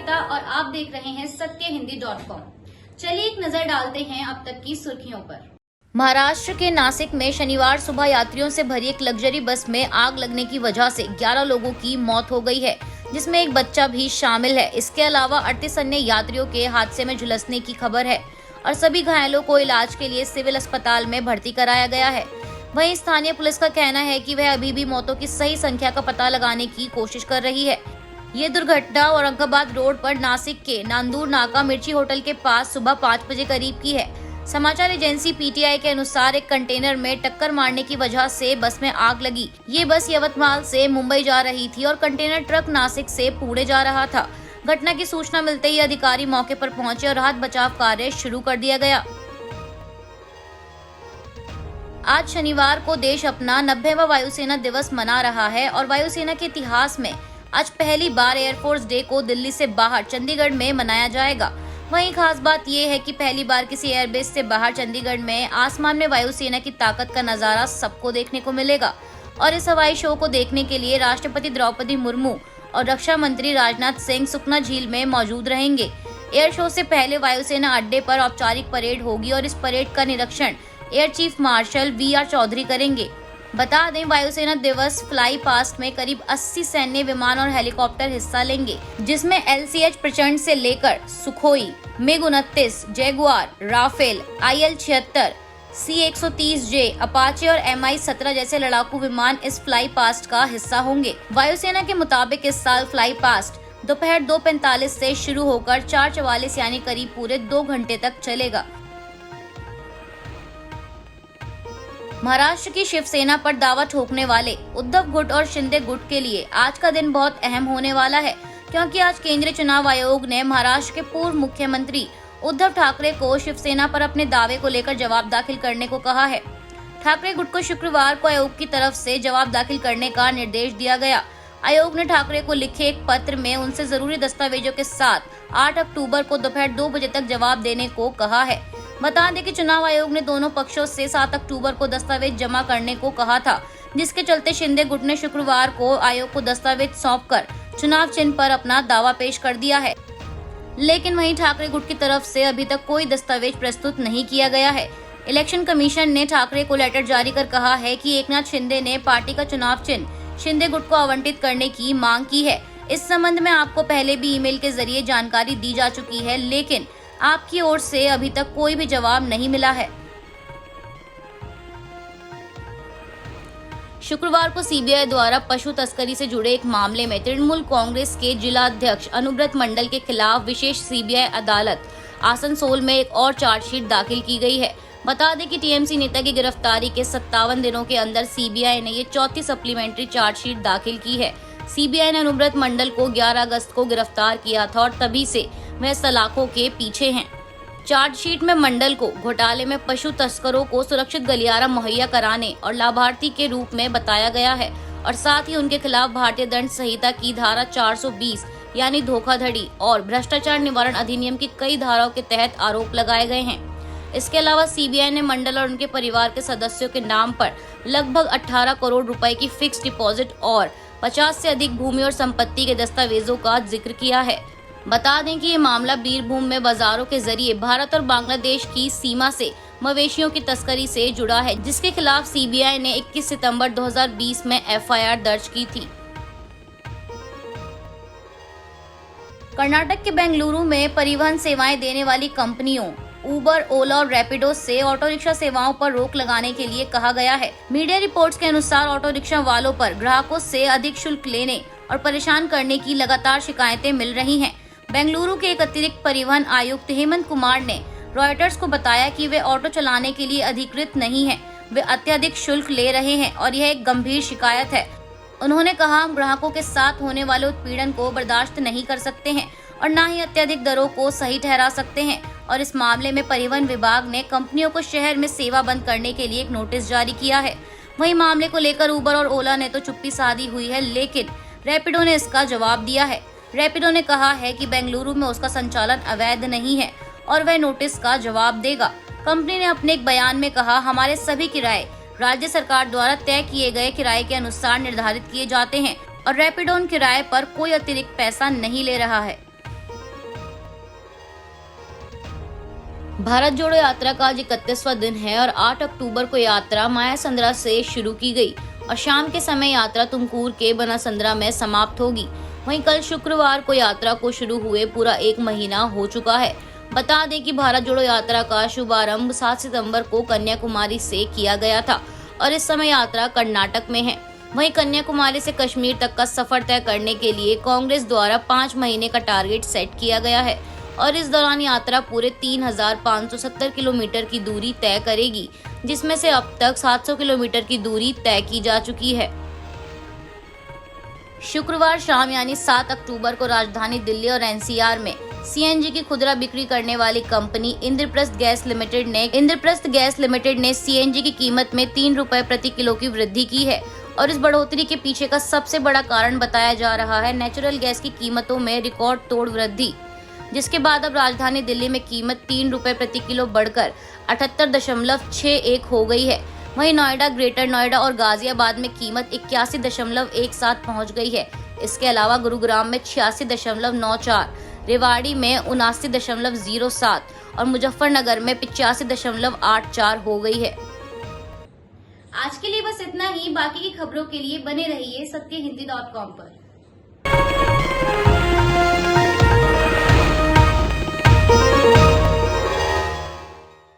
श्वेता और आप देख रहे हैं सत्यहिंदी.com। चलिए एक नजर डालते हैं अब तक की सुर्खियों पर। महाराष्ट्र के नासिक में शनिवार सुबह यात्रियों से भरी एक लग्जरी बस में आग लगने की वजह से 11 लोगों की मौत हो गई है, जिसमें एक बच्चा भी शामिल है। इसके अलावा 38 अन्य यात्रियों के हादसे में झुलसने की खबर है और सभी घायलों को इलाज के लिए सिविल अस्पताल में भर्ती कराया गया है। वहीं स्थानीय पुलिस का कहना है कि वह अभी भी मौतों की सही संख्या का पता लगाने की कोशिश कर रही है। ये दुर्घटना औरंगाबाद रोड पर नासिक के नांदूर नाका मिर्ची होटल के पास सुबह 5 बजे करीब की है। समाचार एजेंसी पीटीआई के अनुसार एक कंटेनर में टक्कर मारने की वजह से बस में आग लगी। ये बस यवतमाल से मुंबई जा रही थी और कंटेनर ट्रक नासिक से पुणे जा रहा था। घटना की सूचना मिलते ही अधिकारी मौके पर पहुंचे और राहत बचाव कार्य शुरू कर दिया गया। आज शनिवार को देश अपना 90वां वायुसेना दिवस मना रहा है और वायुसेना के इतिहास में आज पहली बार एयरफोर्स डे को दिल्ली से बाहर चंडीगढ़ में मनाया जाएगा। वहीं खास बात यह है कि पहली बार किसी एयरबेस से बाहर चंडीगढ़ में आसमान में वायुसेना की ताकत का नजारा सबको देखने को मिलेगा और इस हवाई शो को देखने के लिए राष्ट्रपति द्रौपदी मुर्मू और रक्षा मंत्री राजनाथ सिंह सुखना झील में मौजूद रहेंगे। एयर शो से पहले वायुसेना अड्डे पर औपचारिक परेड होगी और इस परेड का निरीक्षण air chief marshal V R. Chaudhari करेंगे। बता दें, वायुसेना दिवस फ्लाई पास्ट में करीब 80 सैन्य विमान और हेलीकॉप्टर हिस्सा लेंगे, जिसमें LCH प्रचंड से लेकर Sukhoi, MiG-29, Jaguar, Rafale, IL-76, C-130J, Apache और Mi-17 जैसे लड़ाकू विमान इस फ्लाई पास्ट का हिस्सा होंगे। वायुसेना के मुताबिक इस साल फ्लाई पास्ट दोपहर 2:45 से शुरू होकर 4:44 यानी करीब पूरे 2 घंटे तक चलेगा। महाराष्ट्र की शिवसेना पर दावा ठोकने वाले उद्धव गुट और शिंदे गुट के लिए आज का दिन बहुत अहम होने वाला है, क्योंकि आज केंद्रीय चुनाव आयोग ने महाराष्ट्र के पूर्व मुख्यमंत्री उद्धव ठाकरे को शिवसेना पर अपने दावे को लेकर जवाब दाखिल करने को कहा है। ठाकरे गुट को शुक्रवार को आयोग की तरफ से जवाब दाखिल करने का निर्देश दिया गया। आयोग ने ठाकरे को लिखे एक पत्र में उनसे जरूरी दस्तावेजों के साथ 8 अक्टूबर को दोपहर 2 बजे तक जवाब देने को कहा है। बता दें कि चुनाव आयोग ने दोनों पक्षों से 7 अक्टूबर को दस्तावेज जमा करने को कहा था, जिसके चलते शिंदे गुट ने शुक्रवार को आयोग को दस्तावेज सौंपकर चुनाव चिन्ह पर अपना दावा पेश कर दिया है। लेकिन वहीं ठाकरे गुट की तरफ से अभी तक कोई दस्तावेज प्रस्तुत नहीं किया गया है। इलेक्शन कमीशन ने ठाकरे को लेटर जारी कर कहा है कि एकनाथ शिंदे ने पार्टी का चुनाव चिन्ह शिंदे गुट को आवंटित करने की मांग की है। इस संबंध में आपको पहले भी ईमेल के जरिए जानकारी दी जा चुकी है, लेकिन आपकी ओर से अभी तक कोई भी जवाब नहीं मिला है। शुक्रवार को सीबीआई द्वारा पशु तस्करी से जुड़े एक मामले में तृणमूल कांग्रेस के जिला अध्यक्ष अनुब्रत मंडल के खिलाफ विशेष सीबीआई अदालत आसनसोल में एक और चार्जशीट दाखिल की गई है। बता दें कि टीएमसी नेता की गिरफ्तारी के 57 दिनों के अंदर सीबीआई ने ये चौथी सप्लीमेंट्री चार्जशीट दाखिल की है। सीबीआई ने अनुब्रत मंडल को 11 अगस्त को गिरफ्तार किया था और तभी से वह सलाखों के पीछे हैं। चार्जशीट में मंडल को घोटाले में पशु तस्करों को सुरक्षित गलियारा मुहैया कराने और लाभार्थी के रूप में बताया गया है और साथ ही उनके खिलाफ भारतीय दंड संहिता की धारा 420 यानी धोखाधड़ी और भ्रष्टाचार निवारण अधिनियम की कई धाराओं के तहत आरोप लगाए गए हैं। इसके अलावा सीबीआई ने मंडल और उनके परिवार के सदस्यों के नाम पर लगभग 18 करोड़ रुपए की फिक्स डिपॉजिट और 50 से अधिक भूमि और संपत्ति के दस्तावेजों का जिक्र किया है। बता दें कि ये मामला बीरभूम में बाजारों के जरिए भारत और बांग्लादेश की सीमा से मवेशियों की तस्करी से जुड़ा है, जिसके खिलाफ सीबीआई ने 21 सितंबर 2020 में एफआईआर दर्ज की थी। कर्नाटक के बेंगलुरु में परिवहन सेवाएं देने वाली कंपनियों उबर, ओला और रैपिडो से ऑटो रिक्शा सेवाओं पर रोक लगाने के लिए कहा गया है। मीडिया रिपोर्ट्स के अनुसार ऑटो रिक्शा वालों पर ग्राहकों से अधिक शुल्क लेने और परेशान करने की लगातार शिकायतें मिल रही हैं। बेंगलुरु के एक अतिरिक्त परिवहन आयुक्त हेमंत कुमार ने रॉयटर्स को बताया कि वे ऑटो चलाने के लिए अधिकृत नहीं हैं, वे अत्यधिक शुल्क ले रहे हैं और यह एक गंभीर शिकायत है। उन्होंने कहा, हम ग्राहकों के साथ होने वाले उत्पीड़न को बर्दाश्त नहीं कर सकते हैं और न ही अत्यधिक दरों को सही ठहरा सकते हैं और इस मामले में परिवहन विभाग ने कंपनियों को शहर में सेवा बंद करने के लिए एक नोटिस जारी किया है। वहीं मामले को लेकर उबर और ओला ने तो चुप्पी साधी हुई है, लेकिन रैपिडो ने इसका जवाब दिया है। रैपिडो ने कहा है कि बेंगलुरु में उसका संचालन अवैध नहीं है और वह नोटिस का जवाब देगा। कंपनी ने अपने एक बयान में कहा, हमारे सभी किराए राज्य सरकार द्वारा तय किए गए किराए के अनुसार निर्धारित किए जाते हैं और रैपिडो किराए पर कोई अतिरिक्त पैसा नहीं ले रहा है। भारत जोड़ो यात्रा का आज 31वां दिन है और 8 अक्टूबर को यात्रा मायासंद्रा से शुरू की गई और शाम के समय यात्रा तुमकुर के बनासंद्रा में समाप्त होगी। वहीं कल शुक्रवार को यात्रा को शुरू हुए पूरा 1 महीना हो चुका है। बता दें कि भारत जोड़ो यात्रा का शुभारंभ 7 सितंबर को कन्याकुमारी से किया गया था और इस समय यात्रा कर्नाटक में है। वहीं कन्याकुमारी से कश्मीर तक का सफर तय करने के लिए कांग्रेस द्वारा 5 महीने का टारगेट सेट किया गया है और इस दौरान यात्रा पूरे 3570 किलोमीटर की दूरी तय करेगी, जिसमें से अब तक 700 किलोमीटर की दूरी तय की जा चुकी है। शुक्रवार शाम यानी 7 अक्टूबर को राजधानी दिल्ली और एनसीआर में सीएनजी की खुदरा बिक्री करने वाली कंपनी इंद्रप्रस्थ गैस लिमिटेड ने सीएनजी की कीमत में 3 रुपए प्रति किलो की वृद्धि की है और इस बढ़ोतरी के पीछे का सबसे बड़ा कारण बताया जा रहा है नेचुरल गैस की कीमतों में रिकॉर्ड तोड़ वृद्धि, जिसके बाद अब राजधानी दिल्ली में कीमत 3 रुपए प्रति किलो बढ़कर 78.61 हो गई है। वहीं नोएडा, ग्रेटर नोएडा और गाजियाबाद में कीमत 81.17 पहुंच गई है। इसके अलावा गुरुग्राम में 86.94, रेवाड़ी में 79.07 और मुजफ्फरनगर में 85.84 हो गई है। आज के लिए बस इतना ही। बाकी की खबरों के लिए बने रहिए सत्यहिंदी.com पर।